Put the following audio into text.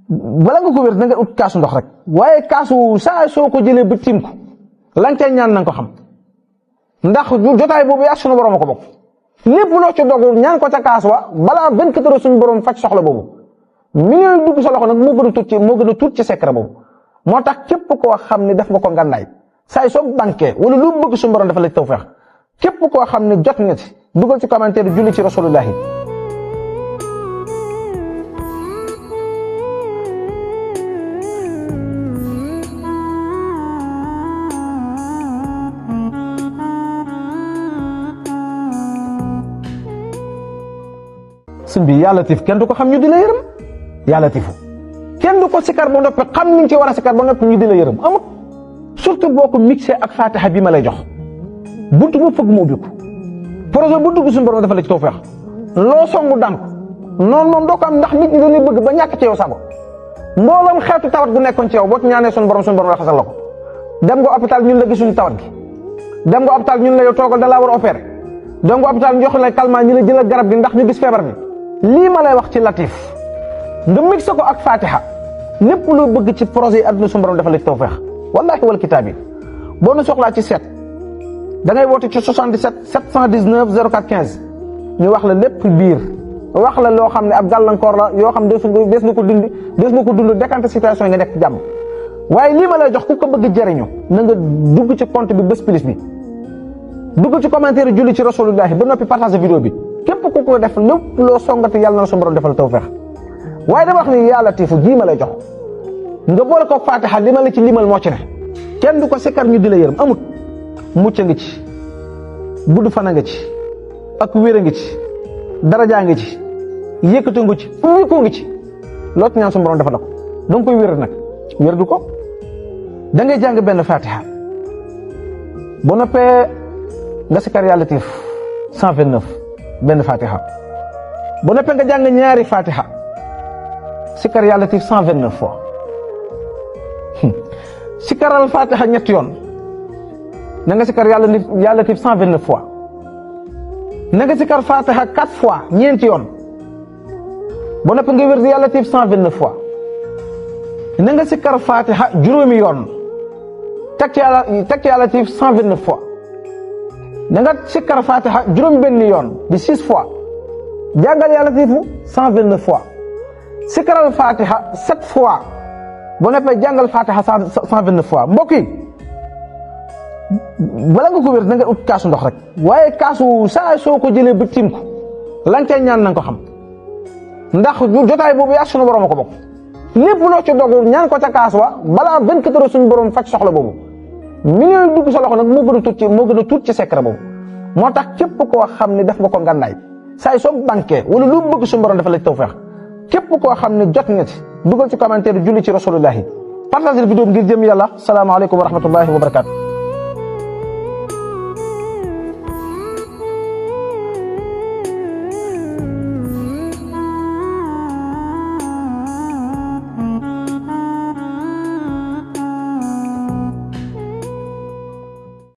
bala nga ko wér da nga ut kaasu ndox rek waaye kaasu saa soo ko jëlee ba tiim ko lañ cay ñaan na nga ko xam ndax jotaay boobu yaa sunu borom a ko bokk lépp loo ci dogu ñaan ko ca kaas wa balaa 24 heures suñu borom faj soxla boobu mi ngi dugg sa loxo nag moo gën a tuut ci secret boobu moo tax képp koo xam ne def nga ko ngànnaay saay soo banqué wala lu bëgg suñu borom dafa la tawfeex képp koo xam ne jot nga ci dugal ci commentaire julli ci rasulullahi sëñ bi yàlla tif kenn du ko xam ñu di la yërëm yàlla tifu kenn du ko sikar ba noppi xam niñ ci war a sikar ba noppi ñu di la yërëm amut surtout boo ko mixé ak fatiha bi ma lay jox buntu bu fëgg mu ubbi ko projet bu dugg suñu borom dafa la ci tawfeex loo songu daan ko noonu moom doo ko am ndax nit ñi dañuy bëgg ba ñàkk ci yow sago mbooloom xeetu tawat gu nekkoon ci yow boo ci ñaanee suñu borom raxasal la ko dem nga hôpital ñun la gisuñu tawat gi dem nga hôpital ñun la yow toogal da laa war a opérer dem nga hôpital ñu jox la calmant ñi la jëlal garab gi ndax ñu gis feebar bi lii ma lay wax ci latif nga mixé ko ak fatiha lépp loo bëgg ci projet yi adduna suñu borom dafa la ci tawfeex wallahi wal kitaab yi boo na soxlaa ci seet da ngay woote ci 77 719 04 15 ñu wax la lépp biir wax la loo xam ne ab gàllankoor la yoo xam ne des na ko dund décanté situation yi nga nekk jàmm waaye lii ma lay jox ku ko bëgg jëriñu na nga dugg ci compte bi bés plus bi dugg ci commentaire julli ci rasulullahi ba noppi partage vidéo bi képp ku ko def lépp loo songati yàlla na suñu borom defal tawfeex waaye dama wax ni yàlla tiifu gii ma lay jox nga boole ko fatiha li ma la ci limal moo ci ne kenn du ko sikkar ñu di la yërëm amut mucc nga ci gudd fan nga ci ak wér nga ci darajaa nga ci yëkkatu nga ci ummi ko nga ci loo ci ñaan suñu borom defal la ko da nga koy wér nag wér du ko da ngay jàng benn fatiha bu noppee nga sikkar yàlla tiif 129 benn fatiha bu noppee nga jàng ñaari fatiha sikkar yàlla tiif 129 fois sikkaral fatiha ñetti yoon na nga sikkar yàlla tiif 129 fois na nga sikkar fatiha 4 fois ñeenti yoon bu noppee nga wér di yàlla tiif 129 fois na nga sikkar fatiha juróomi yoon teg ci yàlla tiif 129 fois na nga sikkar fatiha juróom benn yoon di 6 fois jàngal yàlla tiifu 129 fois sikkaral fatiha 7 fois bu nekkee jàngal fatiha 129 fois mbokk yi bala nga ko wér da nga ut kaasu ndox rek waaye kaasu saa soo ko jëlee ba tiim ko lañ cay ñaan na nga ko xam ndax jotaay boobu yaa sunu borom a ko bokk lépp loo ci dogu ñaan ko ca kaas wa balaa 24 heures suñu borom faj soxla boobu mi ngi dugg sa loxo nag moo gën a tuut ci secret boobu moo tax képp koo xam ne def nga ko ngànnaay saay soo banqué wala lu bëgg suñu borom dafa la ci tawfeex képp koo xam ne jot nga ci dugal ci commentaire julli ci rasulullahi partage vidéo ngir jëm yàlla salaamaaleykum wa rahmatullahi wa barakaatu